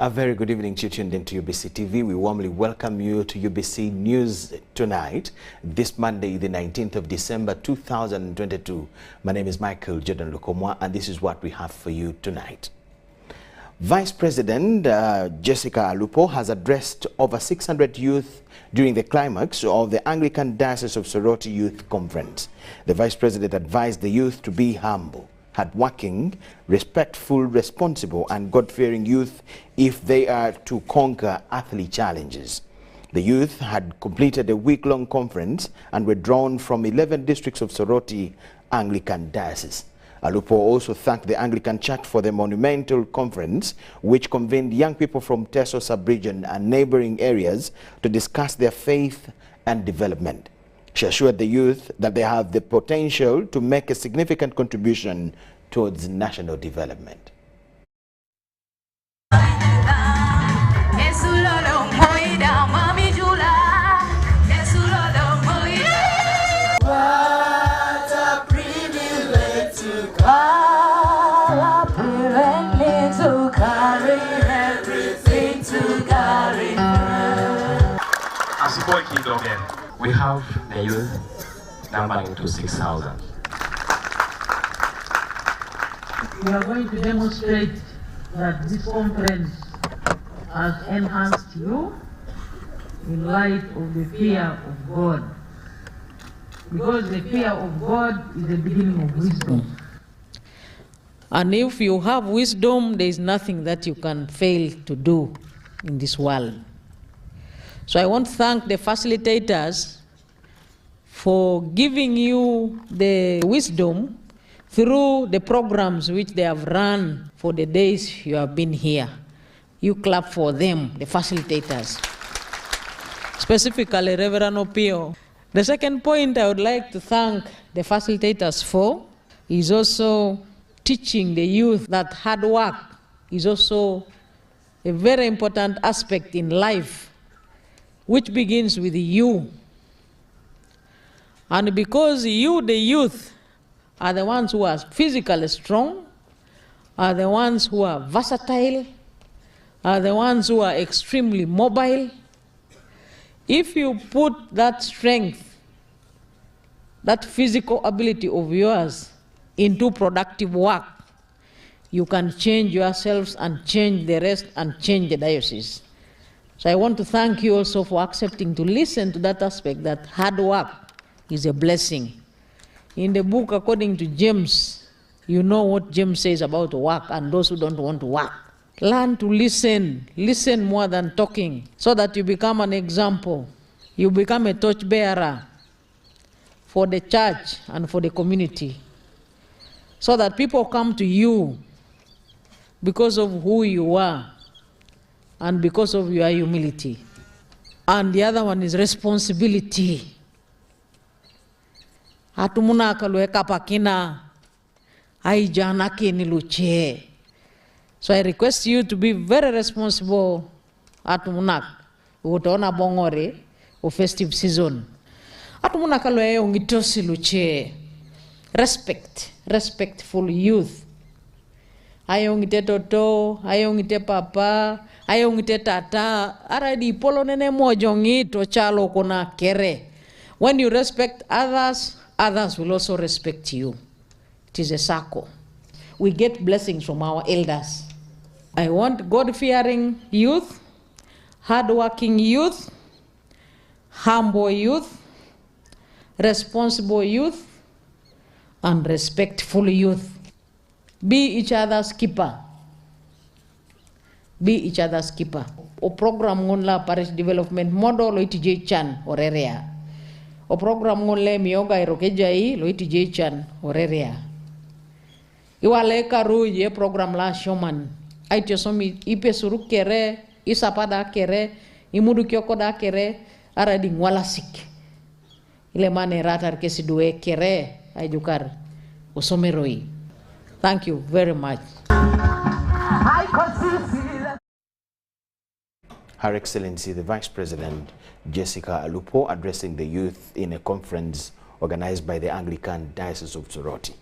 A very good evening to you tuned into UBC TV. We warmly welcome you to UBC News tonight, this Monday, the 19th of December, 2022. My name is Michael Jordan Lukomwa, and this is what we have for you tonight. Vice President Jessica Alupo has addressed over 600 youth during the climax of the Anglican Diocese of Soroti Youth Conference. The Vice President advised the youth to be humble, hardworking, respectful, responsible, and God-fearing youth if they are to conquer earthly challenges. The youth had completed a week-long conference and were drawn from 11 districts of Soroti Anglican Diocese. Alupo also thanked the Anglican Church for the monumental conference, which convened young people from Teso sub-region and neighboring areas to discuss their faith and development. She assured the youth that they have the potential to make a significant contribution towards national development. As a boy kingdom, we have the youth numbering to 6,000. We are going to demonstrate that this conference has enhanced you in light of the fear of God. Because the fear of God is the beginning of wisdom. And if you have wisdom, there is nothing that you can fail to do in this world. So I want to thank the facilitators for giving you the wisdom through the programs which they have run for the days you have been here. You clap for them, the facilitators. Specifically, Reverend Opio. The second point I would like to thank the facilitators for is also teaching the youth that hard work is also a very important aspect in life, which begins with you. And because you, the youth, are the ones who are physically strong, are the ones who are versatile, are the ones who are extremely mobile, if you put that strength, that physical ability of yours into productive work, you can change yourselves and change the rest and change the diocese. So I want to thank you also for accepting to listen to that aspect, that hard work is a blessing. In the book, according to James, you know what James says about work and those who don't want to work. Learn to listen more than talking, so that you become an example. You become a torchbearer for the church and for the community, so that people come to you because of who you are and because of your humility. And the other one is responsibility. Hatumuna kalueka pakina aijana kini luche. So I request you to be very responsible atumunak. Utaona bongore o festive season. Atumuna kalue ongitosi luche. Respectful youth. Ayongite toto, ayongite papa, ayongite tata, aradi polo nene mojongito chalo kona kere. When you respect others, others will also respect you. It is a circle. We get blessings from our elders. I want God-fearing youth, hard-working youth, humble youth, responsible youth, and respectful youth. Be each other's keeper. Be each other's keeper. O program ngonla parish development model lo itj chan or area. O program ngonle mioga irokejai lo itj chan or area. Iwale karu ye program la shoman. Aityo somi ipe suruk kere, isapada kere, imudu kyoko da kere, aradi ngwalasik. Ile mane ratar kesi due kere, ayukar usomeroi. Thank you very much. Her Excellency, the Vice President Jessica Alupo, addressing the youth in a conference organized by the Anglican Diocese of Soroti.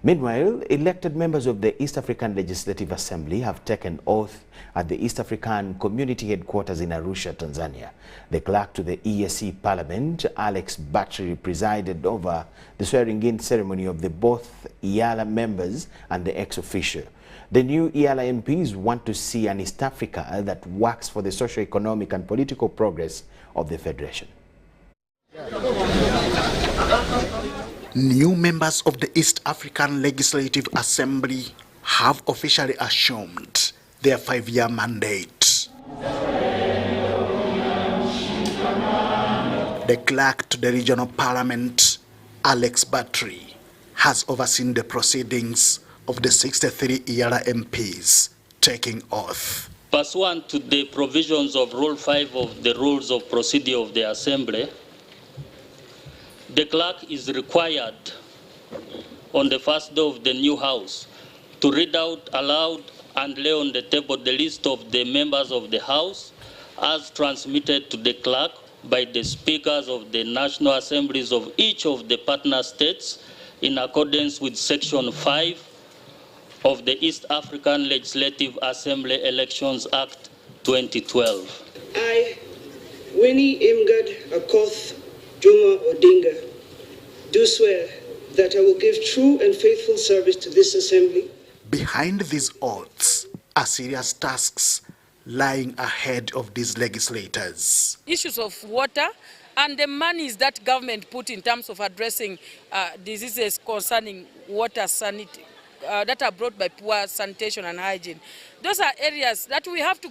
Meanwhile, elected members of the East African Legislative Assembly have taken oath at the East African Community Headquarters in Arusha, Tanzania. The clerk to the EAC Parliament, Alex Battery, presided over the swearing-in ceremony of the both EALA members and the ex-officio. The new EALA MPs want to see an East Africa that works for the socio-economic and political progress of the Federation. New members of the East African Legislative Assembly have officially assumed their 5-year mandate. The clerk to the regional parliament, Alex Battery, has overseen the proceedings of the 63 EALA MPs taking oath. Pursuant to the provisions of Rule 5 of the Rules of Procedure of the Assembly, the clerk is required on the first day of the new House to read out aloud and lay on the table the list of the members of the House as transmitted to the clerk by the speakers of the National Assemblies of each of the partner states in accordance with Section 5 of the East African Legislative Assembly Elections Act 2012. I, Winnie Imgad Akoth Juma Odinga, do swear that I will give true and faithful service to this assembly. Behind these oaths are serious tasks lying ahead of these legislators. Issues of water and the monies that government put in terms of addressing diseases concerning water sanity that are brought by poor sanitation and hygiene. Those are areas that we have to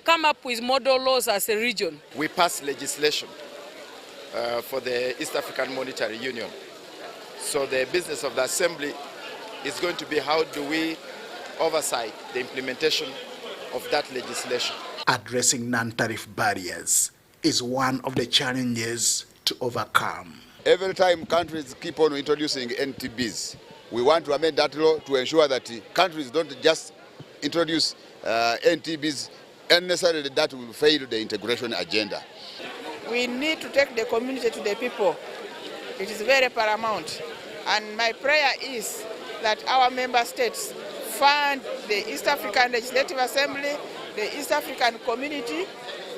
come up with model laws as a region. We passed legislation for the East African Monetary Union. So the business of the Assembly is going to be how do we oversight the implementation of that legislation. Addressing non-tariff barriers is one of the challenges to overcome. Every time countries keep on introducing NTBs, we want to amend that law to ensure that countries don't just introduce NTBs unnecessarily that will fail the integration agenda. We need to take the community to the people. It is very paramount. And my prayer is that our member states fund the East African Legislative Assembly, the East African community,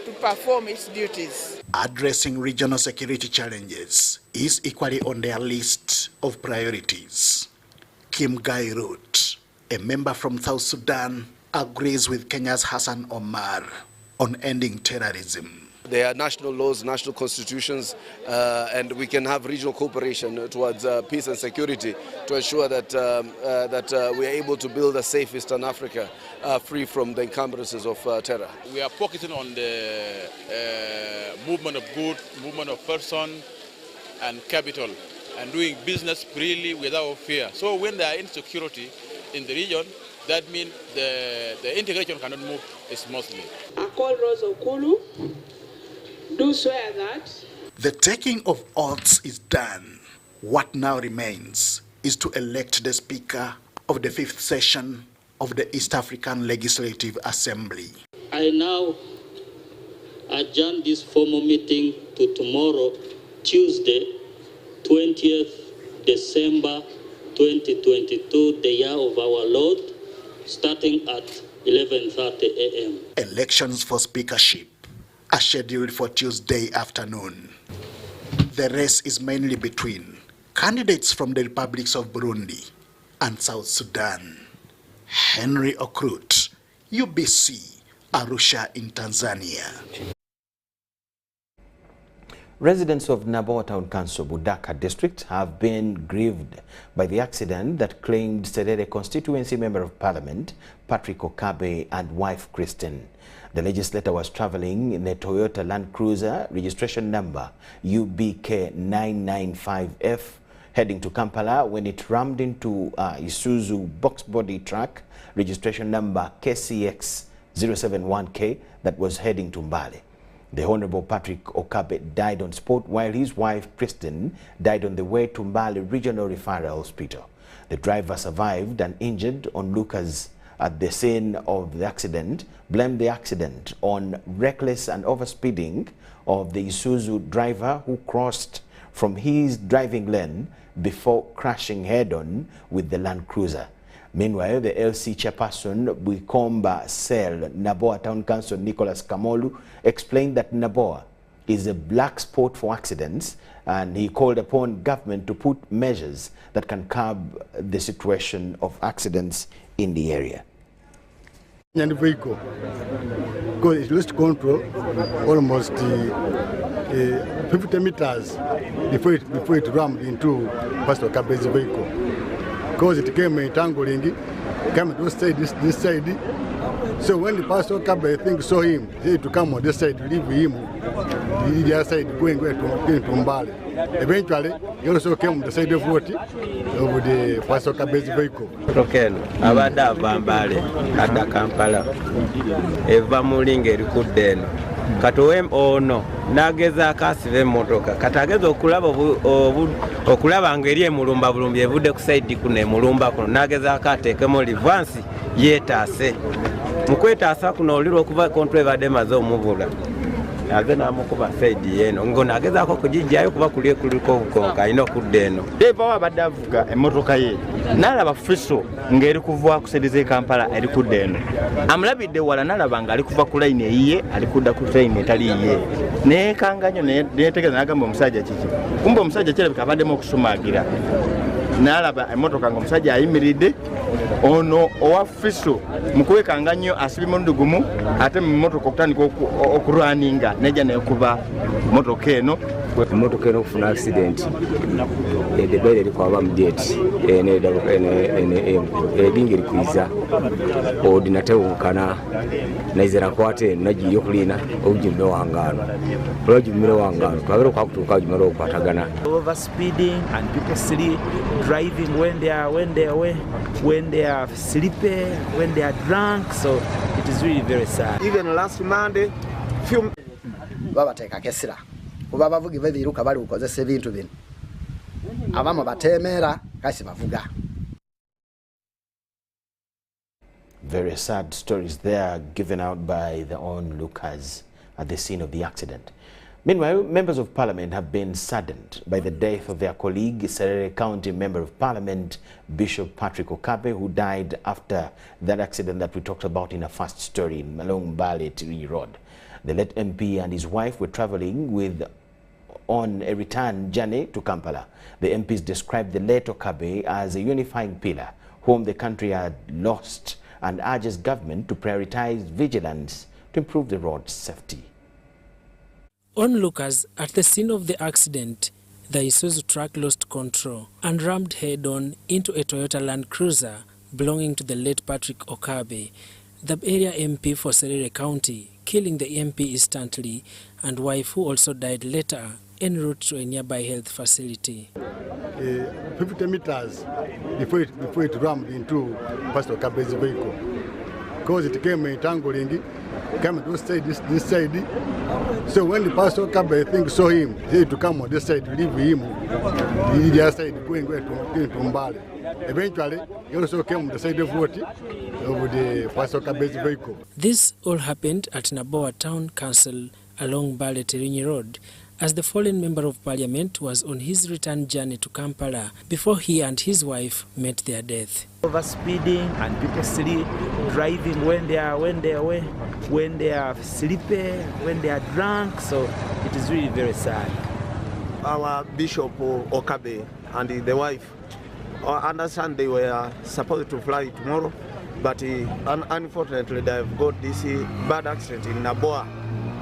to perform its duties. Addressing regional security challenges is equally on their list of priorities. Kim Gairut, a member from South Sudan, agrees with Kenya's Hassan Omar on ending terrorism. There are national laws, national constitutions, and we can have regional cooperation towards peace and security to ensure that we are able to build a safe Eastern Africa free from the encumbrances of terror. We are focusing on the movement of goods, movement of person and capital, and doing business freely without fear. So when there are insecurity in the region, that means the integration cannot move smoothly. I call Rose of Gulu. Do swear that the taking of oaths is done. What now remains is to elect the Speaker of the 5th session of the East African Legislative Assembly. I now adjourn this formal meeting to tomorrow, Tuesday, 20th December 2022, the year of our Lord, starting at 11:30 a.m. Elections for speakership are scheduled for Tuesday afternoon. The race is mainly between candidates from the republics of Burundi and South Sudan. Henry Okrut, UBC, Arusha in Tanzania. Residents of Naboa Town Council, Budaka District, have been grieved by the accident that claimed Serere constituency Member of Parliament, Patrick Okabe, and wife Kristen. The legislator was traveling in a Toyota Land Cruiser, registration number UBK 995F, heading to Kampala when it rammed into Isuzu box body truck, registration number KCX 071K, that was heading to Mbale. The Honorable Patrick Okabe died on spot, while his wife Kristen died on the way to Mbale Regional Referral Hospital. The driver survived and injured onlookers at the scene of the accident blamed the accident on reckless and overspeeding of the Isuzu driver who crossed from his driving lane before crashing head-on with the Land Cruiser. Meanwhile, the LC chairperson, Buikomba Cell, Naboa Town Council Nicholas Kamolu, explained that Naboa is a black spot for accidents, and he called upon government to put measures that can curb the situation of accidents in the area. And the vehicle, because it lost control almost 50 meters before it rammed into Pastor Okabe's vehicle. Because it came entangling, came to this side. So when the Pastor Okabe, I think, saw him, he had to come on this side, leave him, the other side, going to Mbale. Eventually, he also came on the side of the Pastor Okabe's vehicle. Okay, abada Mbale, ada Kampala, eva mulinga erikudde eno. Katowe ono nageza akasibe motoka katageza okulaba ngeri emulumba bulumbi evudde ku side kuno emulumba kuno nageza akateekemu livansi yeetaase mukwetaasa kuno oliro okuva kontro ebadde maze omubula aze namukuba side yeno ngo nagezaako kugijjayo kuba kuliko obukonka alina okudda eno deva wabadde avuga emmotoka ye n'alaba fiso ng'eri kuva ku side z'e Kampala eri kudda eno amulabidde wala n'alaba ng'ali kuva ku layini eyiye ali kudda ku layini etali yiye neekanga nnyo neetegereza n'agamba omusajja kiki kumbe omusajja kirabika abaddemu okusumaagira n'alaba emmotoka ng'omusajja ayimiridde ono owa fiso mukwekanga nnyo asiba mulundi gumu ate mu mmotoka okutandika okulwaninga nejja neekuba mmotoka eno okufuna accident edebaire erikwaba mu jet ebinga erikwiza odi natewukana naizera kwate eno nagiye okulina obujimire wangaano olwagimire wangaano twabere okwakutuuka ogimire okukwatagana overspeeding and people sleep driving when they are sleepy, when they are drunk, so it is really very sad. Even last Monday, few babateka kesira kuba bavuga bebiruka bali ukozesa ebintu bino abamo batemera kasi bavuga. Very sad stories there given out by the onlookers at the scene of the accident. Meanwhile, members of parliament have been saddened by the death of their colleague, Serere County Member of Parliament, Bishop Patrick Okabe, who died after that accident that we talked about in a first story in along Mbale Road. The late MP and his wife were traveling on a return journey to Kampala. The MPs described the late Okabe as a unifying pillar whom the country had lost and urges government to prioritize vigilance to improve the road safety. Onlookers at the scene of the accident, the Isuzu truck lost control and rammed head-on into a Toyota Land Cruiser belonging to the late Patrick Okabe, the area MP for Serere County, killing the MP instantly, and wife who also died later en route to a nearby health facility. 50 meters before it rammed into Pastor Okabe's vehicle. Because it came entangling, came to this side. So when the Pastor Okabe, I think, saw him, he had to come on this side, leave him, the other side, going to Mbale. Eventually, he also came on the side of the Pastor Okabe's vehicle. This all happened at Naboa Town Council along Mbale Road, as the fallen Member of Parliament was on his return journey to Kampala before he and his wife met their death. Overspeeding and people sleep, driving when they are sleepy, when they are drunk, so it is really very sad. Our Bishop Okabe and the wife, I understand they were supposed to fly tomorrow, but unfortunately they've got this bad accident in Naboa.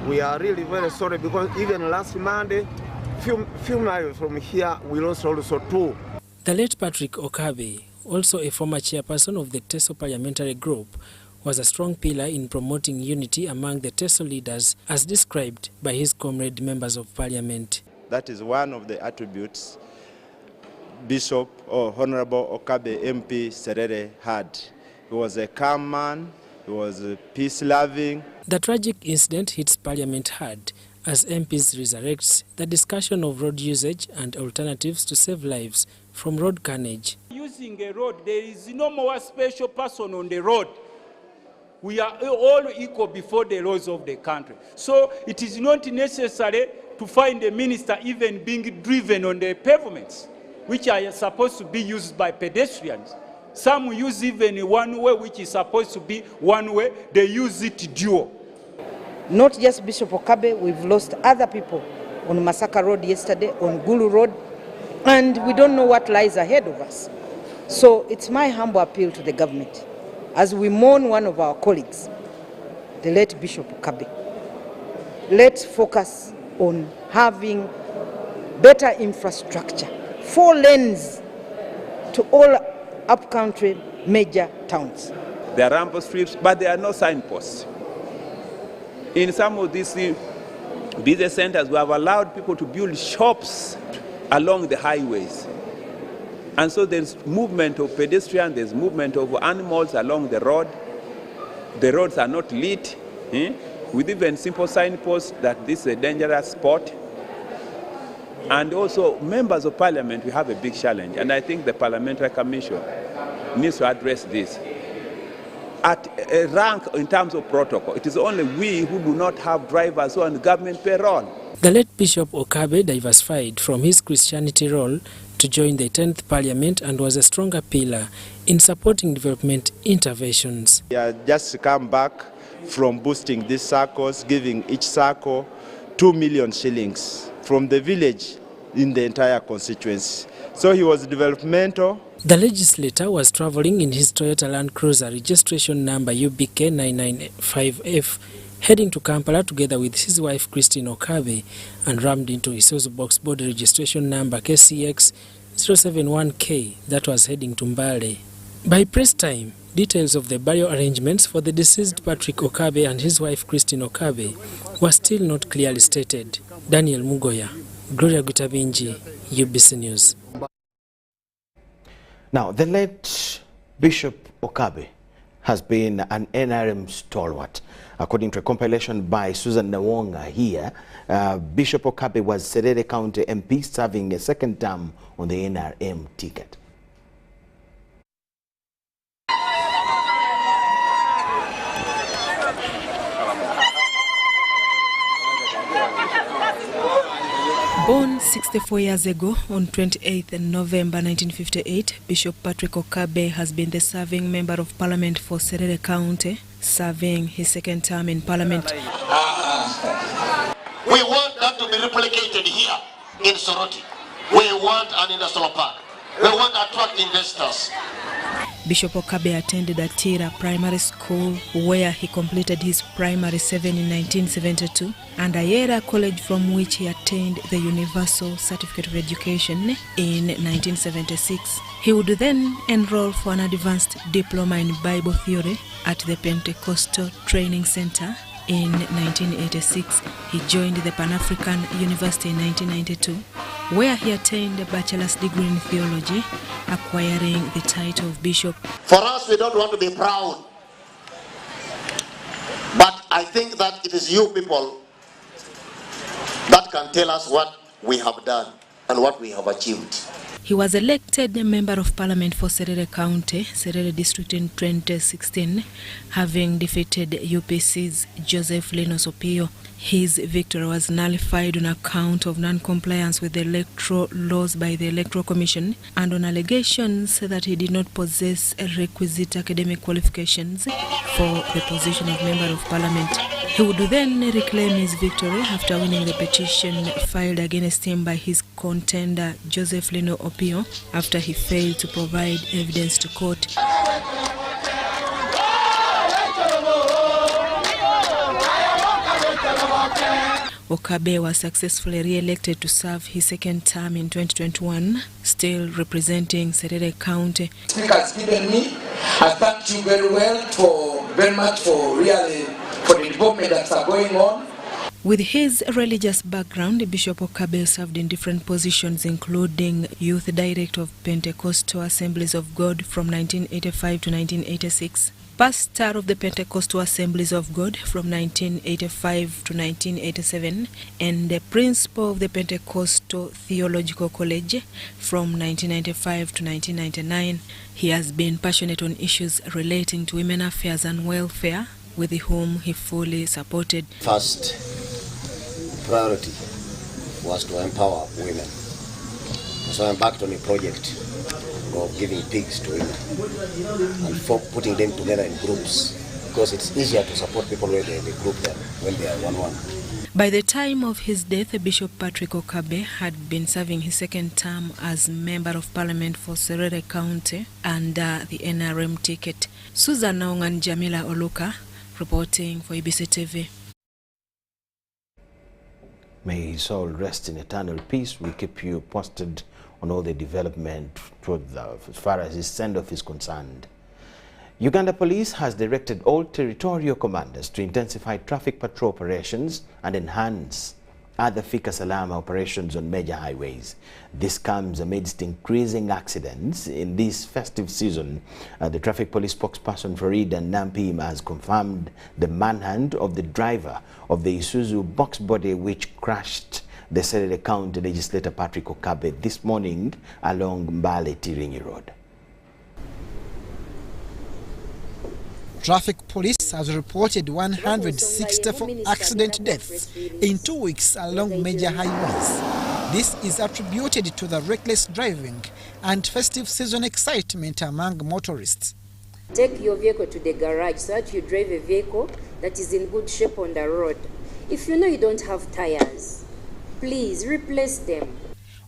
We are really very sorry because even last Monday, few miles from here, we lost also two. The late Patrick Okabe, also a former chairperson of the TESO parliamentary group, was a strong pillar in promoting unity among the TESO leaders as described by his comrade members of parliament. That is one of the attributes Bishop or Honorable Okabe MP Serere had. He was a calm man, he was peace-loving. The tragic incident hits Parliament hard as MPs resurrects the discussion of road usage and alternatives to save lives from road carnage. Using a road, there is no more special person on the road. We are all equal before the laws of the country. So it is not necessary to find a minister even being driven on the pavements, which are supposed to be used by pedestrians. Some use even one way, which is supposed to be one way, they use it dual. Not just Bishop Okabe, we've lost other people on Masaka Road yesterday, on Gulu Road, and we don't know what lies ahead of us. So it's my humble appeal to the government, as we mourn one of our colleagues, the late Bishop Okabe. Let's focus on having better infrastructure, 4 lanes to all upcountry major towns. There are ramp strips, but there are no signposts. In some of these business centers, we have allowed people to build shops along the highways. And so there's movement of pedestrians, there's movement of animals along the road. The roads are not lit, with even simple signposts that this is a dangerous spot. And also, members of parliament, we have a big challenge. And I think the Parliamentary Commission needs to address this. At a rank in terms of protocol, it is only we who do not have drivers who are on government payroll. The late Bishop Okabe diversified from his Christianity role to join the 10th Parliament and was a stronger pillar in supporting development interventions. We are just come back from boosting these circles, giving each circle 2 million shillings from the village in the entire constituency. So he was developmental. The legislator was traveling in his Toyota Land Cruiser registration number UBK 995F, heading to Kampala together with his wife Christine Okabe, and rammed into Isuzu box body registration number KCX 071K that was heading to Mbale. By press time, details of the burial arrangements for the deceased Patrick Okabe and his wife Christine Okabe were still not clearly stated. Daniel Mugoya, Gloria Gutabinji, UBC News. Now, the late Bishop Okabe has been an NRM stalwart. According to a compilation by Susan Nawonga here, Bishop Okabe was Serere County MP serving a second term on the NRM ticket. Born 64 years ago on 28th November 1958, Bishop Patrick Okabe has been the serving member of parliament for Serere County, serving his second term in parliament. We want that to be replicated here in Soroti. We want an industrial park. We want to attract investors. Bishop Okabe attended Atira Primary School, where he completed his primary 7 in 1972, and EALA College, from which he attained the Universal Certificate of Education in 1976. He would then enroll for an advanced diploma in Bible theory at the Pentecostal Training Center. In 1986, he joined the Pan-African University in 1992, where he attained a bachelor's degree in theology, acquiring the title of bishop. For us, we don't want to be proud, but I think that it is you people that can tell us what we have done and what we have achieved. He was elected a member of parliament for Serere County, Serere District in 2016, having defeated UPC's Joseph Linus Opio. His victory was nullified on account of non-compliance with the electoral laws by the Electoral Commission and on allegations that he did not possess requisite academic qualifications for the position of member of parliament. He would then reclaim his victory after winning the petition filed against him by his contender Joseph Lino Opio after he failed to provide evidence to court. Okabe was successfully re-elected to serve his second term in 2021, still representing Serere County. Speaker has given me, I thank you very much for the development that's going on. With his religious background, Bishop Okabe served in different positions, including Youth Director of Pentecostal Assemblies of God from 1985 to 1986, Pastor of the Pentecostal Assemblies of God from 1985 to 1987, and the Principal of the Pentecostal Theological College from 1995 to 1999. He has been passionate on issues relating to women affairs and welfare, with whom he fully supported. First priority was to empower women. So I embarked on a project of giving pigs to women and for putting them together in groups, because it's easier to support people when they group them when they are one-one. By the time of his death, Bishop Patrick Okabe had been serving his second term as Member of Parliament for Serere County under the NRM ticket. Susan Naung and Jamila Oluka reporting for EBC TV. May his soul rest in eternal peace. We keep you posted on all the development as far as his send-off is concerned. Uganda Police has directed all territorial commanders to intensify traffic patrol operations and enhance other Fika Salama operations on major highways. This comes amidst increasing accidents in this festive season. The traffic police spokesperson for Ida Nampim has confirmed the manhunt of the driver of the Isuzu box body which crashed the Serere County legislator Patrick Okabe this morning along Mbale-Tirinyi Road. Traffic police has reported 164 accident deaths in 2 weeks along major highways. This is attributed to the reckless driving and festive season excitement among motorists. Take your vehicle to the garage so that you drive a vehicle that is in good shape on the road. If you know you don't have tires, please replace them.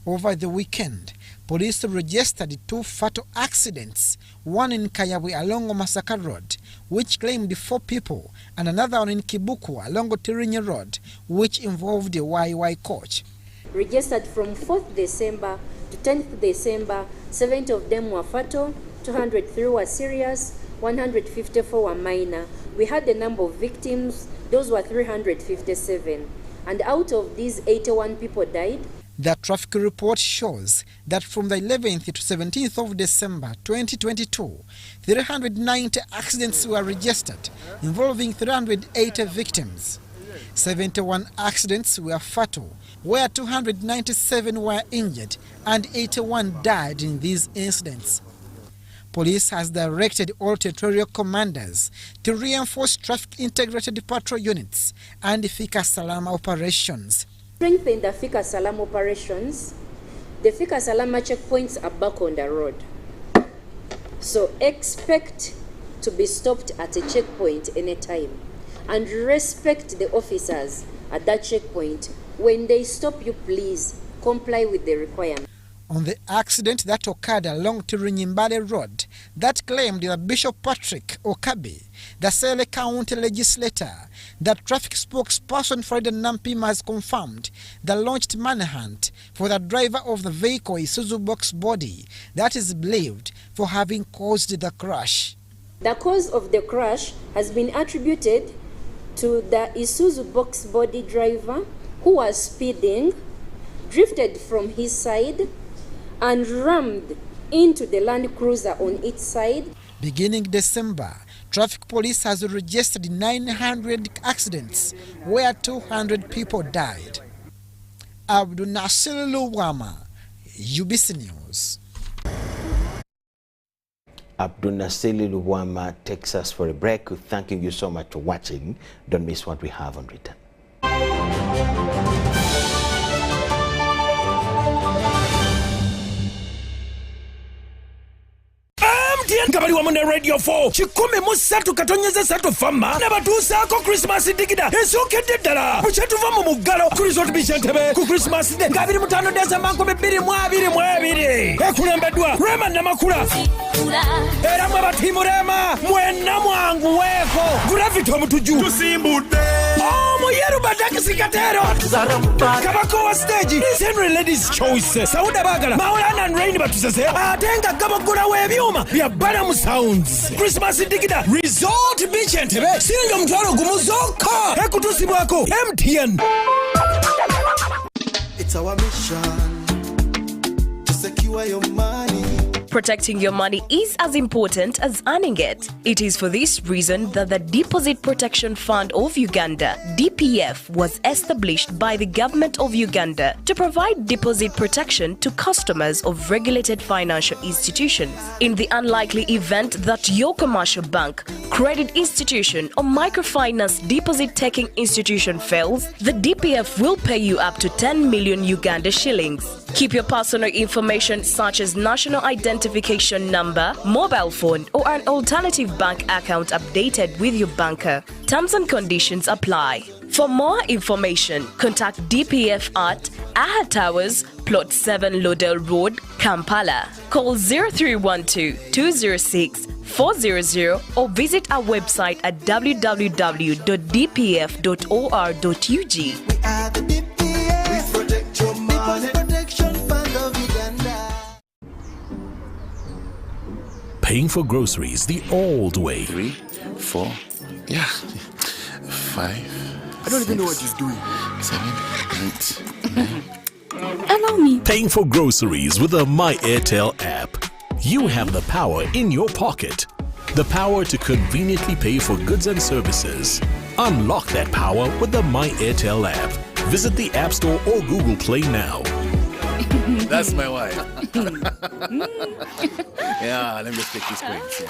Over the weekend, police registered 2 fatal accidents, one in Kayawe along Masaka Road, which claimed 4 people, and another one in Kibuku along Tirinyi Road, which involved a YY coach. Registered from 4th December to 10th December, 70 of them were fatal, 203 were serious, 154 were minor. We had the number of victims, those were 357. And out of these, 81 people died. The traffic report shows that from the 11th to 17th of December 2022, 390 accidents were registered, involving 380 victims. 71 accidents were fatal, where 297 were injured and 81 died in these incidents. Police has directed all territorial commanders to reinforce traffic integrated patrol units and Fika Salama operations. Strengthen the Fika Salama operations. The Fika Salama checkpoints are back on the road. So expect to be stopped at a checkpoint anytime and respect the officers at that checkpoint. When they stop you, please comply with the requirement. On the accident that occurred along Tirinyi Road that claimed that Bishop Patrick Okabe, the Serere County legislator, the traffic spokesperson for Ida Nampim has confirmed the launched manhunt for the driver of the vehicle Isuzu box body that is believed for having caused the crash. The cause of the crash has been attributed to the Isuzu box body driver who was speeding, drifted from his side, and rammed into the Land Cruiser on its side. Beginning December, traffic police has registered 900 accidents where 200 people died. Abdul Nasir Luwama, UBC News. Abdul Nasir Luwama takes us for a break. Thanking you so much for watching. Don't miss what we have on return. Ngabali wa mune Radio 4 chikumi musatu katonyeza satu fama nabatuusako Christmas digida esokede ddala mukyatuva mu muggalo ku Resort Beach Entebbe ku Christmas Day nga 25 December 2022 ekulembeddwa Rema Namakula era mwe batiimu Rema mwenna mwangu weeko Gravity omutuju tusimbudde omuyeru badakisi katero kabako wa stage Henry Ladies Choice Sauda Bagala Maulana and Rain batusese atenga gabagula w'ebyuma bya Balamu Sounds Christmas Digida Resort Beach Entebbe singa mtwalo gumuzoka ekutusibwako MTN. It's our mission to secure your money. Protecting your money is as important as earning it. It is for this reason that the Deposit Protection Fund of Uganda, DPF, was established by the government of Uganda to provide deposit protection to customers of regulated financial institutions. In the unlikely event that your commercial bank, credit institution, or microfinance deposit-taking institution fails, the DPF will pay you up to 10 million Uganda shillings. Keep your personal information such as national identification number, mobile phone, or an alternative bank account updated with your banker. Terms and conditions apply. For more information, contact DPF at Aha Towers, Plot 7 Lodell Road, Kampala. Call 0312-206-400 or visit our website at www.dpf.or.ug. Paying for groceries the old way. 3, 4, 5. I don't even know what he's doing. 7, 8, 9. Allow me. Paying for groceries with the My Airtel app. You have the power in your pocket. The power to conveniently pay for goods and services. Unlock that power with the My Airtel app. Visit the App Store or Google Play now. That's my wife. Yeah, let me just take these coins.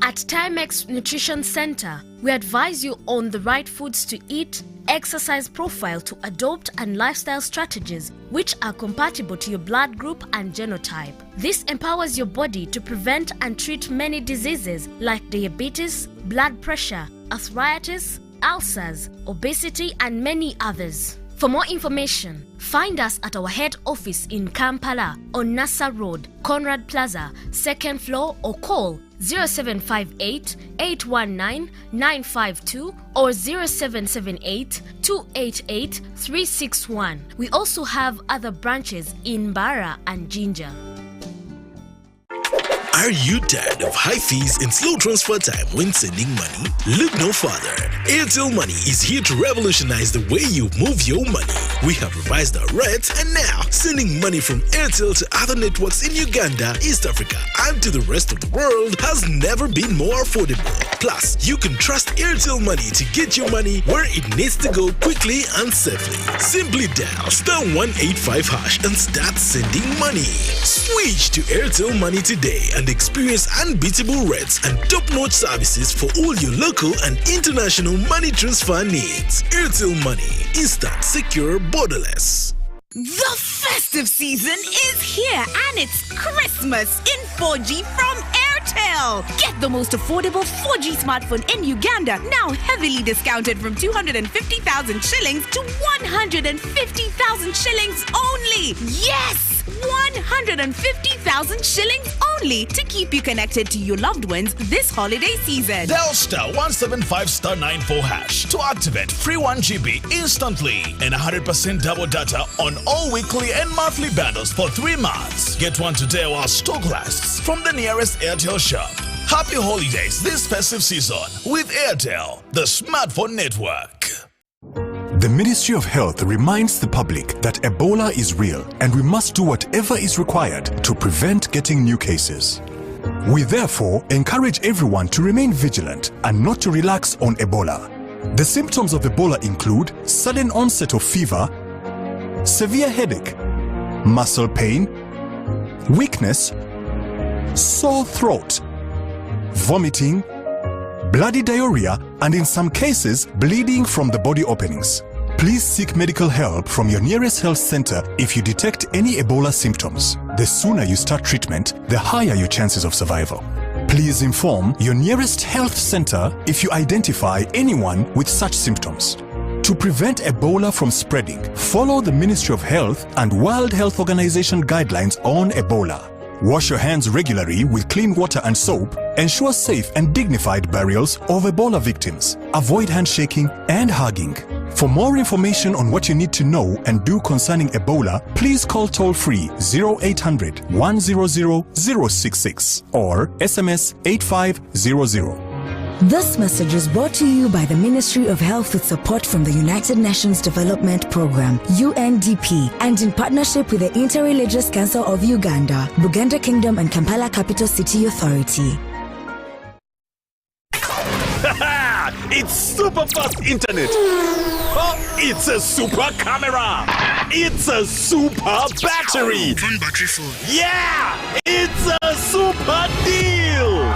At Timex Nutrition Center, we advise you on the right foods to eat, exercise profile to adopt, and lifestyle strategies which are compatible to your blood group and genotype. This empowers your body to prevent and treat many diseases like diabetes, blood pressure, arthritis, ulcers, obesity, and many others. For more information, find us at our head office in Kampala on Nassa Road, Conrad Plaza, 2nd floor, or call 0758 819 952 or 0778 288 361. We also have other branches in Bara and Jinja. Are you tired of high fees and slow transfer time when sending money? Look no further. Airtel Money is here to revolutionize the way you move your money. We have revised our rates, and now sending money from Airtel to other networks in Uganda, East Africa, and to the rest of the world has never been more affordable. Plus, you can trust Airtel Money to get your money where it needs to go quickly and safely. Simply dial *185# and start sending money. Switch to Airtel Money today and experience unbeatable rates and top-notch services for all your local and international money transfer needs. Airtel Money. Instant, secure, borderless. The festive season is here and it's Christmas in 4G from Airtel. Get the most affordable 4G smartphone in Uganda, now heavily discounted from 250,000 shillings to 150,000 shillings only. Yes! 150,000 shillings only to keep you connected to your loved ones this holiday season. Dial *175*94# to activate free 1 GB instantly and 100% double data on all weekly and monthly bundles for 3 months. Get one today while stock lasts from the nearest Airtel shop. Happy holidays this festive season with Airtel, the smartphone network. The Ministry of Health reminds the public that Ebola is real and we must do whatever is required to prevent getting new cases. We therefore encourage everyone to remain vigilant and not to relax on Ebola. The symptoms of Ebola include sudden onset of fever, severe headache, muscle pain, weakness, sore throat, vomiting, bloody diarrhea, and in some cases, bleeding from the body openings. Please seek medical help from your nearest health center if you detect any Ebola symptoms. The sooner you start treatment, the higher your chances of survival. Please inform your nearest health center if you identify anyone with such symptoms. To prevent Ebola from spreading, follow the Ministry of Health and World Health Organization guidelines on Ebola. Wash your hands regularly with clean water and soap. Ensure safe and dignified burials of Ebola victims. Avoid handshaking and hugging. For more information on what you need to know and do concerning Ebola, please call toll-free 0800 100 066 or SMS 8500. This message is brought to you by the Ministry of Health with support from the United Nations Development Programme, UNDP, and in partnership with the Interreligious Council of Uganda, Buganda Kingdom and Kampala Capital City Authority. It's super fast internet. Oh, it's a super camera. It's a super battery. Phone battery full. Yeah, it's a super deal.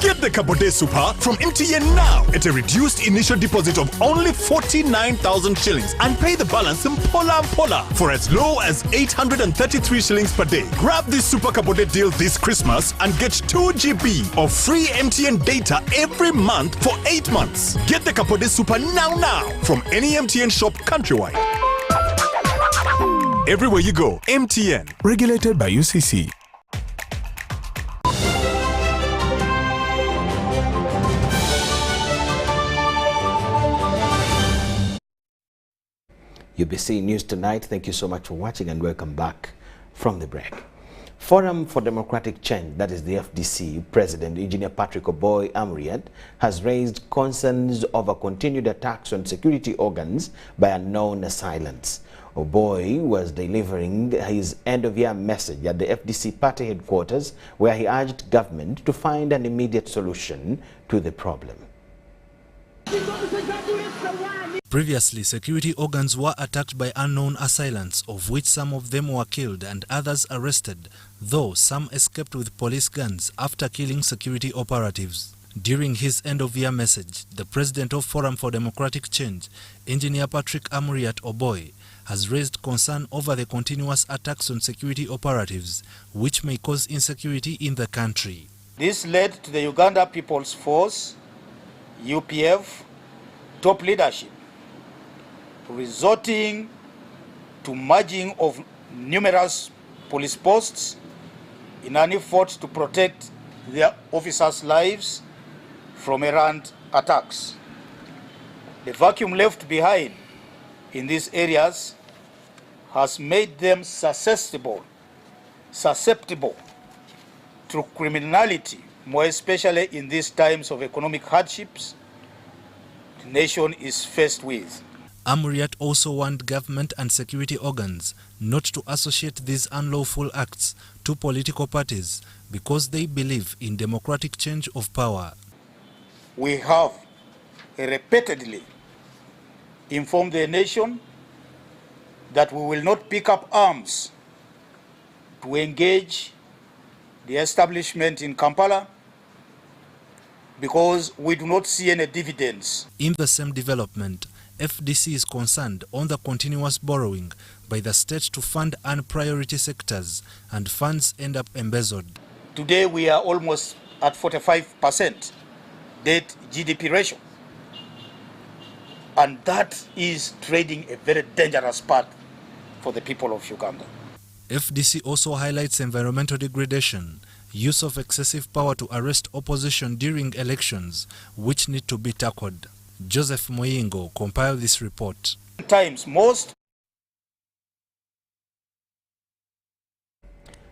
Get the Kabode Super from MTN now at a reduced initial deposit of only 49,000 shillings and pay the balance in Pola for as low as 833 shillings per day. Grab this Super Kabode deal this Christmas and get 2 GB of free MTN data every month for 8 months. Get the Kabode Super now from any MTN shop countrywide. Everywhere you go, MTN. Regulated by UCC. UBC News Tonight. Thank you so much for watching and welcome back from the break. Forum for Democratic Change, that is the FDC, President Engineer Patrick Oboy-Amuriat has raised concerns over continued attacks on security organs by unknown assailants. Oboy was delivering his end-of-year message at the FDC party headquarters, where he urged government to find an immediate solution to the problem. Previously, security organs were attacked by unknown assailants, of which some of them were killed and others arrested, though some escaped with police guns after killing security operatives. During his end-of-year message, the president of Forum for Democratic Change, Engineer Patrick Amuriat Oboy, has raised concern over the continuous attacks on security operatives, which may cause insecurity in the country. This led to the Uganda People's Force, UPF, top leadership resorting to merging of numerous police posts in an effort to protect their officers' lives from errant attacks. The vacuum left behind in these areas has made them susceptible to criminality, more especially in these times of economic hardships the nation is faced with. Amuriat also warned government and security organs not to associate these unlawful acts to political parties because they believe in democratic change of power. We have repeatedly informed the nation that we will not pick up arms to engage the establishment in Kampala because we do not see any dividends. In the same development, FDC is concerned on the continuous borrowing by the state to fund unpriority sectors, and funds end up embezzled. Today we are almost at 45% debt GDP ratio, and that is trading a very dangerous path for the people of Uganda. FDC also highlights environmental degradation, use of excessive power to arrest opposition during elections, which need to be tackled. Joseph Moyingo compiled this report.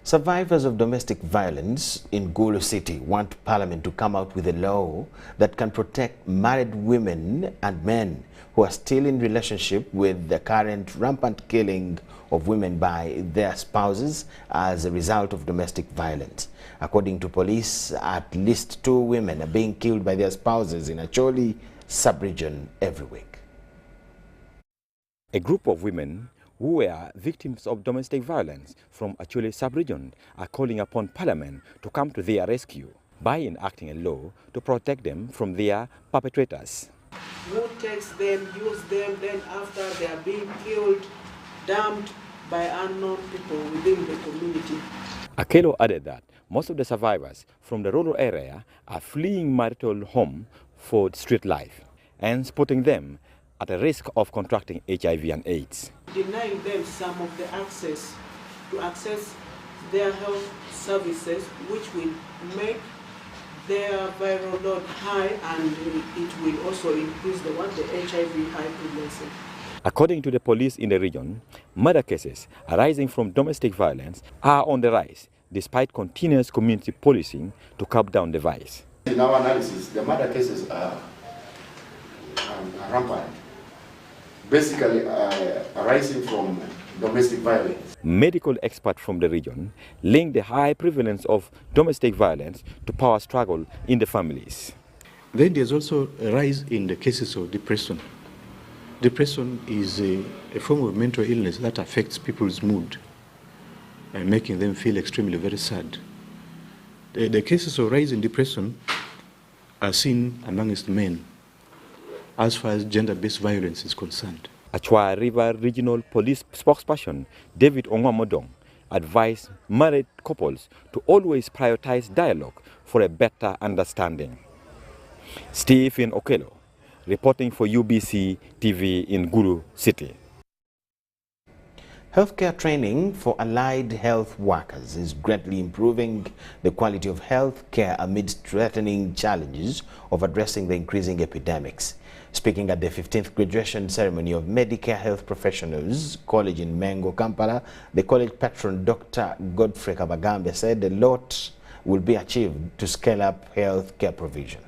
Survivors of domestic violence in Gulu City want Parliament to come out with a law that can protect married women and men who are still in relationship with the current rampant killing of women by their spouses as a result of domestic violence. According to police, at least 2 women are being killed by their spouses in Acholi sub-region every week. A group of women who were victims of domestic violence from Acholi sub-region are calling upon Parliament to come to their rescue by enacting a law to protect them from their perpetrators. Who takes them, use them, then after they are being killed, dumped by unknown people within the community. Akelo added that most of the survivors from the rural area are fleeing marital home for street life and putting them at a risk of contracting HIV and AIDS. Denying them some of the access to access their health services, which will make their viral load high, and it will also increase the HIV high prevalence. According to the police in the region, murder cases arising from domestic violence are on the rise, despite continuous community policing to curb down the vice. In our analysis, the murder cases are rampant, basically arising from domestic violence. Medical experts from the region link the high prevalence of domestic violence to power struggle in the families. Then there's also a rise in the cases of depression. Depression is a form of mental illness that affects people's mood and making them feel extremely very sad. The cases of rise in depression are seen amongst men as far as gender-based violence is concerned. Achua River Regional Police spokesperson David Onwamodong advised married couples to always prioritize dialogue for a better understanding. Stephen Okelo, reporting for UBC TV in Gulu City. Healthcare training for allied health workers is greatly improving the quality of health care amidst threatening challenges of addressing the increasing epidemics. Speaking at the 15th graduation ceremony of Medicare Health Professionals College in Mengo, Kampala, the college patron Dr. Godfrey Kabagambe said a lot will be achieved to scale up health care provision.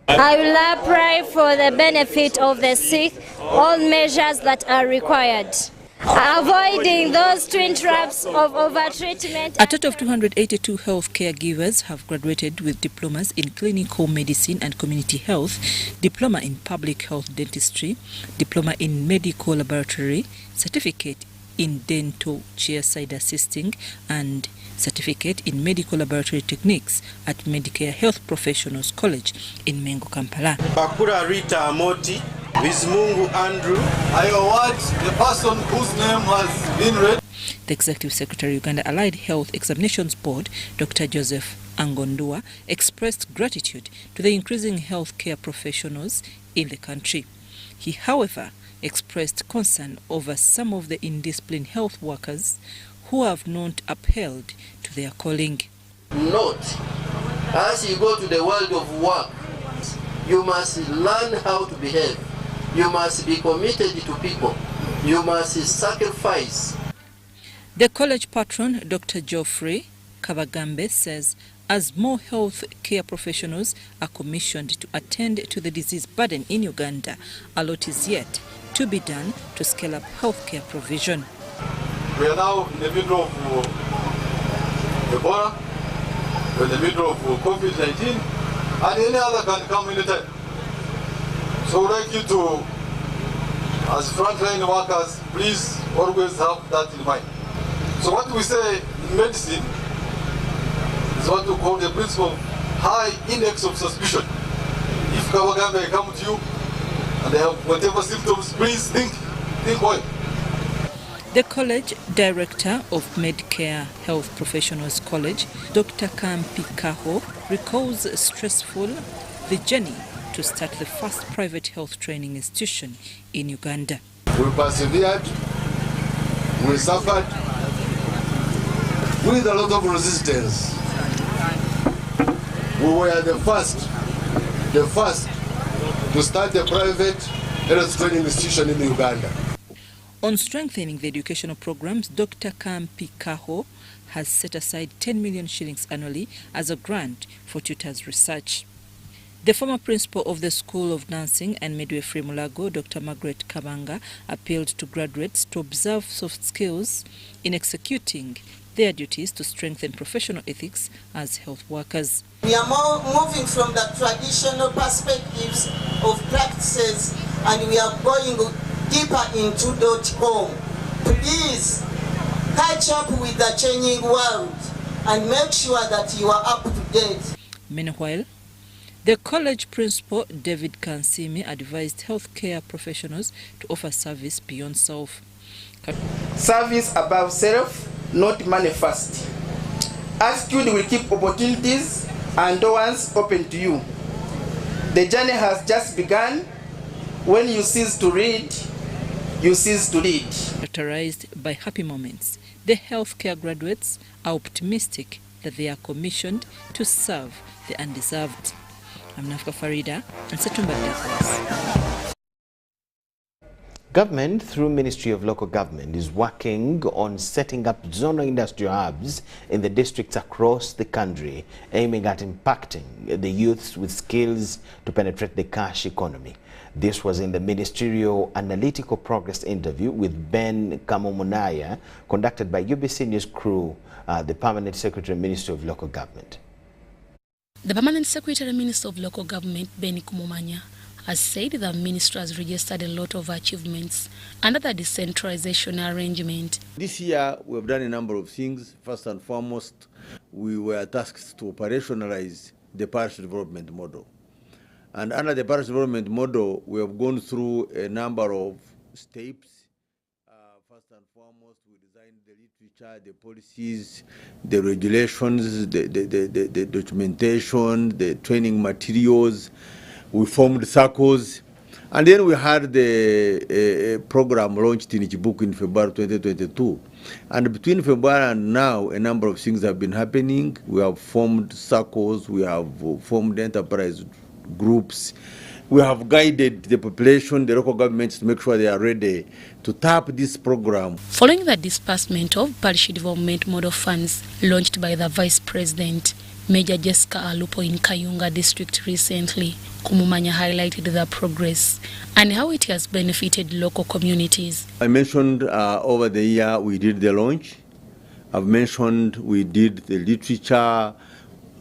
I will apply for the benefit of the sick, all measures that are required, avoiding those twin traps of overtreatment. A total of 282 health caregivers have graduated with diplomas in clinical medicine and community health, diploma in public health dentistry, diploma in medical laboratory, certificate in dental chairside assisting, and certificate in medical laboratory techniques at Medicare Health Professionals College in Mengo, Kampala. Bakura Rita Amoti, Bizmungu Andrew, I award the person whose name has been read. The Executive Secretary, Uganda Allied Health Examinations Board, Dr. Joseph Angondua, expressed gratitude to the increasing healthcare professionals in the country. He, however, expressed concern over some of the indisciplined health workers who have not upheld to their calling. Note, as you go to the world of work, you must learn how to behave. You must be committed to people. You must sacrifice. The college patron, Dr. Geoffrey Kabagambe, says as more health care professionals are commissioned to attend to the disease burden in Uganda, a lot is yet to be done to scale up healthcare provision. We are now in the middle of Ebola, we're in the middle of COVID-19, and any other can come anytime. So we'd like you to, as frontline workers, please always have that in mind. So what we say in medicine is what we call the principle of high index of suspicion. If Kabagambe come to you and they have whatever symptoms, please think well. The college director of Medicare Health Professionals College, Dr. Kampi Kaho, recalls stressful the journey to start the first private health training institution in Uganda. We persevered, we suffered with a lot of resistance. We were the first to start a private health training institution in Uganda. On strengthening the educational programs, Dr. Kampi Kaho has set aside 10 million shillings annually as a grant for tutors' research. The former principal of the School of Nursing and Midwifery Mulago, Dr. Margaret Kabanga, appealed to graduates to observe soft skills in executing their duties to strengthen professional ethics as health workers. We are moving from the traditional perspectives of practices, and we are going deeper into .com. Please catch up with the changing world and make sure that you are up to date. Meanwhile, the college principal, David Kansimi, advised healthcare professionals to offer service beyond self. Service above self, not money first. Attitude will keep opportunities and doors open to you. The journey has just begun. When you cease to read, you cease to lead. Characterized by happy moments, the healthcare graduates are optimistic that they are commissioned to serve the undeserved. I'm Nafka Farida and Setumba Douglas. Government, through Ministry of Local Government, is working on setting up zonal industrial hubs in the districts across the country, aiming at impacting the youths with skills to penetrate the cash economy. This was in the Ministerial Analytical Progress interview with Ben Kamomunaya, conducted by UBC News Crew, the Permanent Secretary Ministry of Local Government. The Permanent Secretary Minister of Local Government, Ben Kamomunaya, has said the ministry has registered a lot of achievements under the decentralization arrangement. This year, we have done a number of things. First and foremost, we were tasked to operationalize the parish development model. And under the parish development model, we have gone through a number of steps. First and foremost, we designed the literature, the policies, the regulations, the documentation, the training materials. We formed circles, and then we had the program launched in Chibuku in February 2022. And between February and now, a number of things have been happening. We have formed circles, we have formed enterprise groups, we have guided the population, the local governments, to make sure they are ready to tap this program. Following the disbursement of parish development model funds launched by the Vice President, Major Jessica Alupo in Kayunga district recently, Kamomunaya highlighted the progress and how it has benefited local communities. I mentioned over the year we did the launch. I've mentioned we did the literature.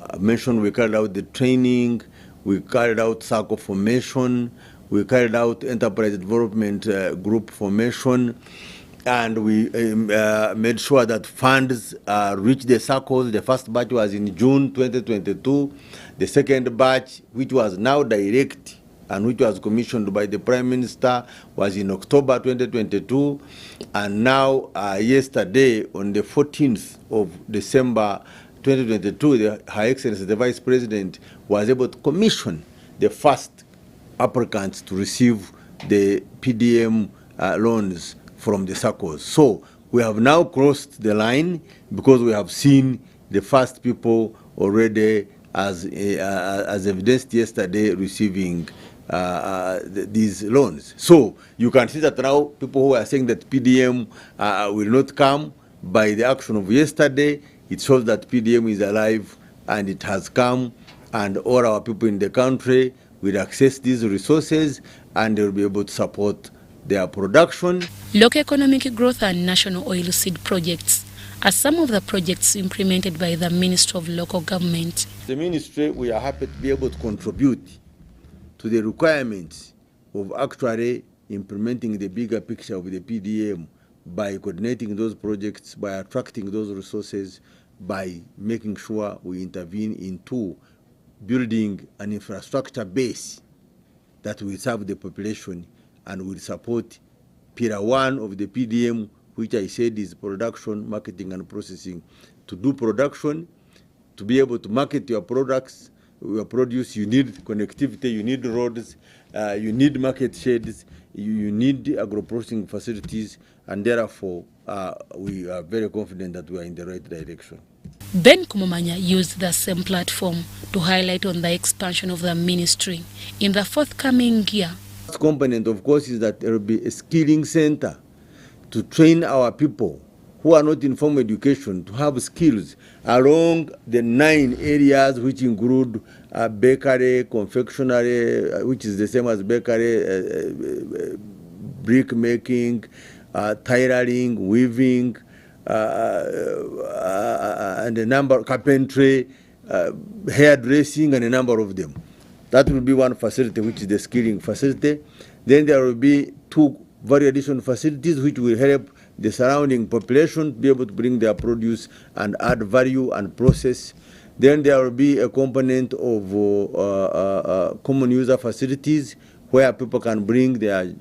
I've mentioned we carried out the training. We carried out circle formation. We carried out enterprise development group formation. And we made sure that funds reached the circles. The first batch was in June 2022. The second batch, which was now direct and which was commissioned by the Prime Minister, was in October 2022. And now, yesterday, on the 14th of December 2022, Her Excellency, the Vice President, was able to commission the first applicants to receive the PDM loans from the circles. So we have now crossed the line because we have seen the first people already, as evidenced yesterday, receiving these loans. So you can see that now people who are saying that PDM will not come, by the action of yesterday, it shows that PDM is alive and it has come, and all our people in the country will access these resources and they will be able to support their production. Local economic growth and national oil seed projects are some of the projects implemented by the Ministry of Local Government. The ministry, we are happy to be able to contribute to the requirements of actually implementing the bigger picture of the PDM by coordinating those projects, by attracting those resources, by making sure we intervene into building an infrastructure base that will serve the population and will support Pillar 1 of the PDM, which I said is production, marketing, and processing. To do production, to be able to market your products, your produce, you need connectivity, you need roads, you need market sheds, you need agro-processing facilities, and therefore we are very confident that we are in the right direction. Ben Kamomunaya used the same platform to highlight on the expansion of the ministry in the forthcoming year. The first component, of course, is that there will be a skilling center to train our people who are not in formal education to have skills along the 9 areas, which include bakery, confectionery, which is the same as bakery, brick making, tailoring, weaving, and a number, carpentry, hairdressing, and a number of them. That will be one facility, which is the skilling facility. Then there will be 2 very additional facilities which will help the surrounding population to be able to bring their produce and add value and process. Then there will be a component of common user facilities where people can bring their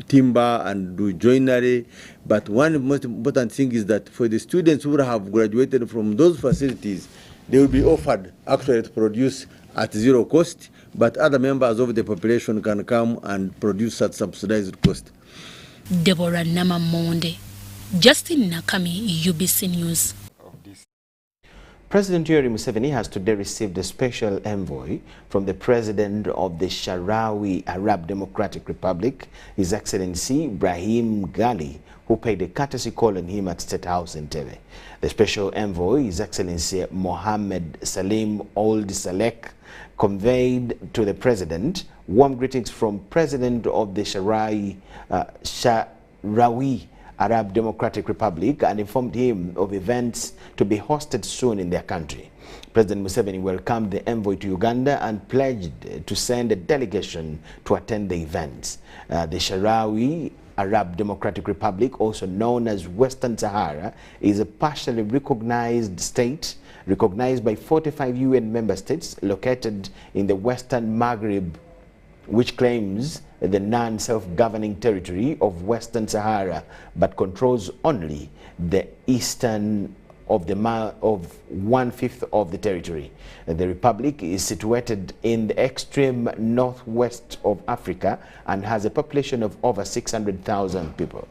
timber and do joinery. But one most important thing is that for the students who have graduated from those facilities, they will be offered actually to produce at 0 cost, but other members of the population can come and produce at subsidized cost. Deborah Namamonde, Justin Nakami, UBC News. President Yoweri Museveni has today received a special envoy from the President of the Sahrawi Arab Democratic Republic, His Excellency Brahim Ghali, who paid a courtesy call on him at State House in Tebe. The special envoy, His Excellency Mohammed Salim Ould Salek, conveyed to the President warm greetings from President of the Sahrawi Arab Democratic Republic and informed him of events to be hosted soon in their country. President Museveni welcomed the envoy to Uganda and pledged to send a delegation to attend the events. The Sahrawi Arab Democratic Republic, also known as Western Sahara, is a partially recognized state recognized by 45 UN member states located in the Western Maghreb, which claims the non-self-governing territory of Western Sahara but controls only the eastern of 1/5 of the territory. The republic is situated in the extreme northwest of Africa and has a population of over 600,000 people.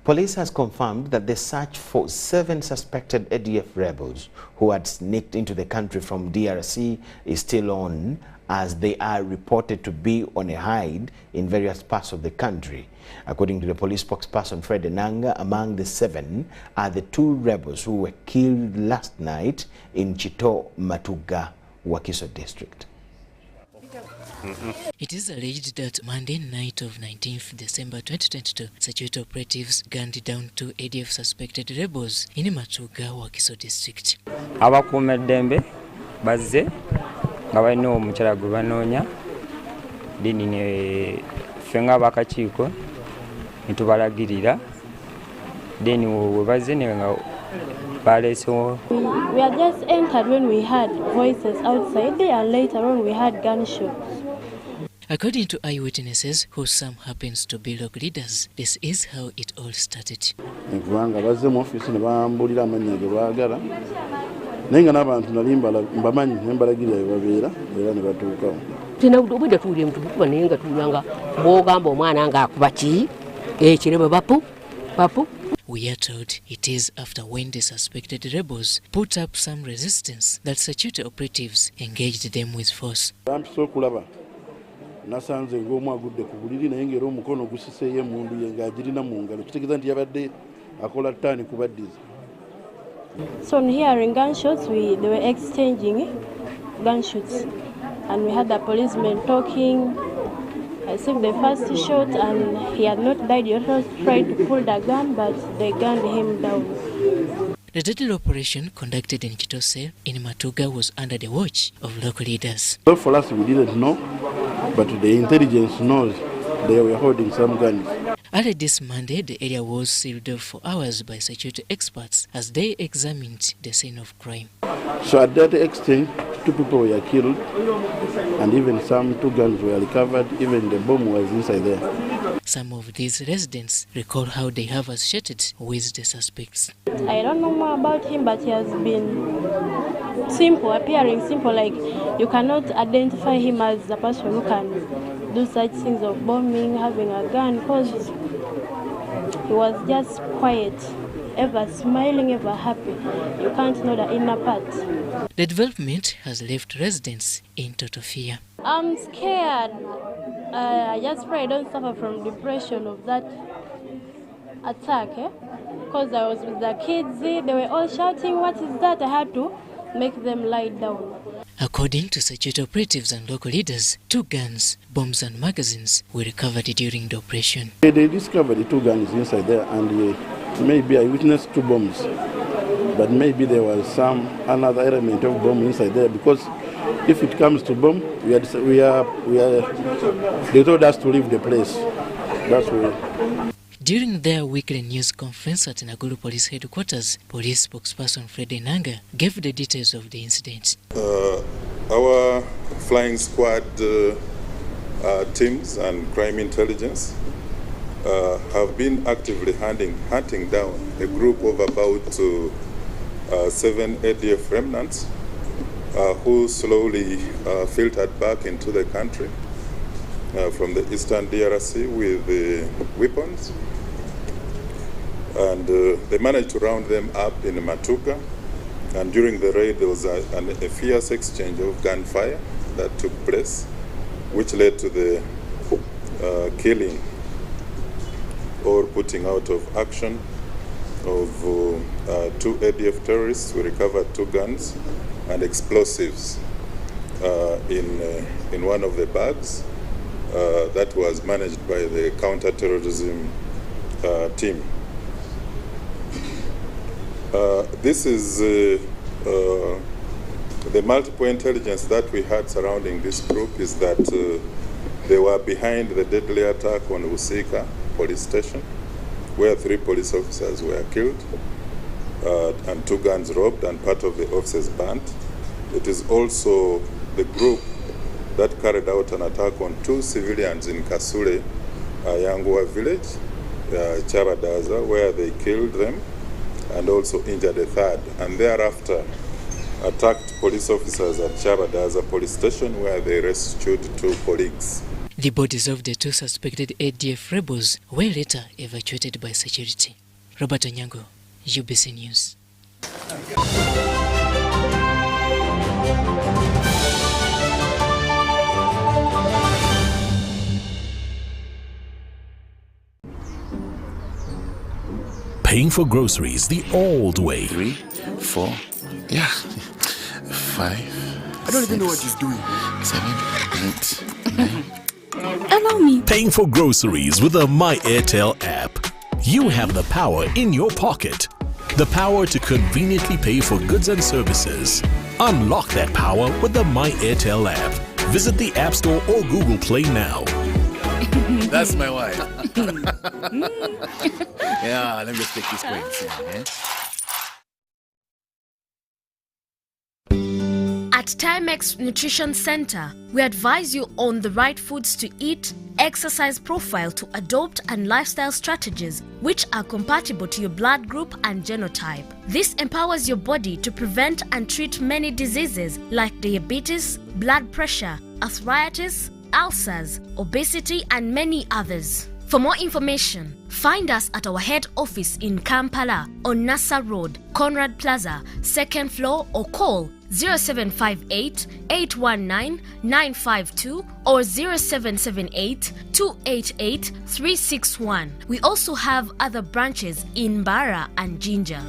Police has confirmed that the search for 7 suspected ADF rebels who had sneaked into the country from DRC is still on, as they are reported to be on a hide in various parts of the country. According to the police spokesperson Fred Enanga, among the 7 are the 2 rebels who were killed last night in Chito, Matuga, Wakiso district. It is alleged that Monday night of 19th December 2022, security operatives gunned down 2 ADF suspected rebels in Matuga, Wakiso district. Abakuumeddembe bazze nga balina omukyala gwe banoonya dini ne ffe ng'abakakiiko ne tubalagirira deni we bazze ne nga baleesewo. We had just entered when we heard voices outside there, and later on we heard gunshots. According to eyewitnesses, who some happens to be local leaders, this is how it all started. Kubanga bazze mu office ne bambulira amannya ge baagala naye nga n'abantu nali mbamanyi ne mbalagirira we babeera era ne batuukawo. Tina obudde tuwulire mutukuba naye nga tulanga bw'ogamba omwana ng'akuba ki ekirebe bapu. We are told it is after when the suspected rebels put up some resistance that security operatives engaged them with force. Nasanze ng'omu agudde ku buliri naye ng'era omukono gusiseeyo emmundu ye ng'agirina mu ngalo, kitegeeza nti yabadde akola ttaani kubaddiza. So on hearing gunshots, they were exchanging gunshots, and we had the policeman talking. I think the first shot, and he had not died. He also tried to pull the gun, but they gunned him down. The deadly operation conducted in Chitose in Matuga was under the watch of local leaders. So for us, we didn't know, but the intelligence knows they were holding some guns. Early this Monday, the area was sealed off for hours by security experts as they examined the scene of crime. So at that extent, 2 people were killed, and even 2 guns were recovered. Even the bomb was inside there. Some of these residents recall how they have associated with the suspects. I don't know more about him, but he has been simple, appearing simple, like you cannot identify him as the person who can do such things of bombing, having a gun, because he was just quiet, ever smiling, ever happy. You can't know the inner part. The development has left residents in total fear. I'm scared. I just pray I don't suffer from depression of that attack, because I was with the kids, they were all shouting, "What is that?" I had to make them lie down. According to security operatives and local leaders, 2 guns, bombs and magazines were recovered during the operation. They discovered the 2 guns inside there, and maybe I witnessed 2 bombs. but maybe there was another element of bomb inside there, because if it comes to bomb, they told us to leave the place. That's why. During their weekly news conference at Gulu Police Headquarters, police spokesperson Fred Enanga gave the details of the incident. Our flying squad teams and crime intelligence have been actively hunting down a group of about 7 ADF remnants who slowly filtered back into the country from the eastern DRC with weapons. And they managed to round them up in Matuga. And during the raid, there was a fierce exchange of gunfire that took place, which led to the killing or putting out of action of 2 ADF terrorists. We recovered 2 guns and explosives in one of the bags that was managed by the counter-terrorism team. This is the multiple intelligence that we had surrounding this group is that they were behind the deadly attack on Usika police station, where 3 police officers were killed and 2 guns robbed and part of the officers burnt. It is also the group that carried out an attack on 2 civilians in Kasule, Yangua village, Chabadaza, where they killed them and also injured a 3rd, and thereafter attacked police officers at Chabadaza police station, where they rescued 2 colleagues. The bodies of the 2 suspected ADF rebels were later evacuated by security. Robert Onyango, UBC News. Paying for groceries the old way. 3, 4, 5. I don't even know what he's doing. 7, 8, 9. Allow me. Paying for groceries with the My Airtel app. You have the power in your pocket. The power to conveniently pay for goods and services. Unlock that power with the My Airtel app. Visit the App Store or Google Play now. That's my wife. Yeah, let me just take this quick. At Timex Nutrition Center, we advise you on the right foods to eat, exercise profile to adopt, and lifestyle strategies which are compatible to your blood group and genotype. This empowers your body to prevent and treat many diseases like diabetes, blood pressure, arthritis, ulcers, obesity, and many others. For more information, find us at our head office in Kampala on Nassa Road, Conrad Plaza, 2nd floor, or call 0758 819 952 or 0778 288 361. We also have other branches in Mbara and Jinja.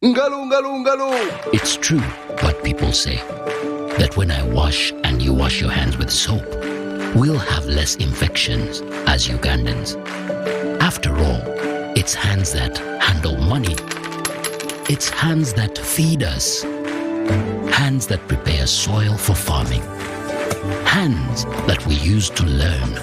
It's true what people say, that when I wash and you wash your hands with soap, we'll have less infections as Ugandans. After all, it's hands that handle money. It's hands that feed us. Hands that prepare soil for farming. Hands that we use to learn.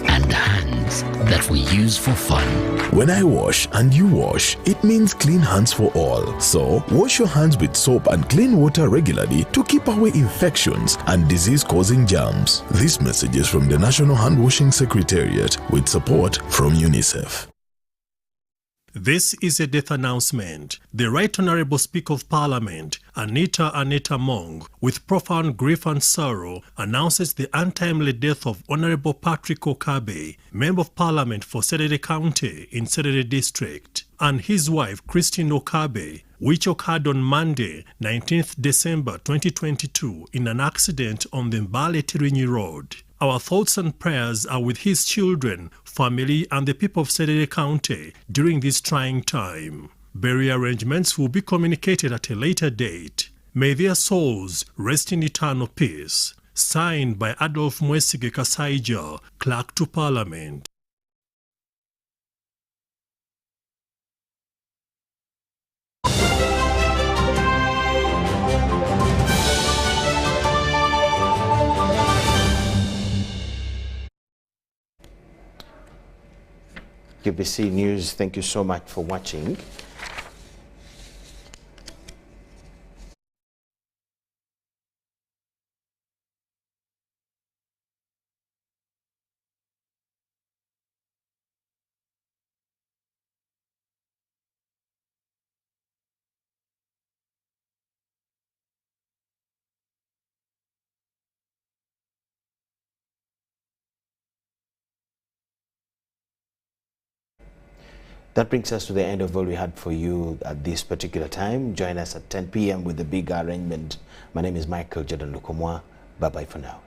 And hands that we use for fun. When I wash and you wash, it means clean hands for all. So, wash your hands with soap and clean water regularly to keep away infections and disease-causing germs. This message is from the National Hand Washing Secretariat with support from UNICEF. This is a death announcement. The Right Honourable Speaker of Parliament, Anita Mong, with profound grief and sorrow, announces the untimely death of Honourable Patrick Okabe, Member of Parliament for Serere County in Serere District, and his wife Christine Okabe, which occurred on Monday, 19th December 2022 in an accident on the Mbale-Tirinyi Road. Our thoughts and prayers are with his children, family, and the people of Serere County during this trying time. Burial arrangements will be communicated at a later date. May their souls rest in eternal peace. Signed by Adolf Mwesige Kasaija, Clerk to Parliament. UBC News. Thank you so much for watching. That brings us to the end of all we had for you at this particular time. Join us at 10 p.m. with the big arrangement. My name is Michael Jordan Lukomwa. Bye-bye for now.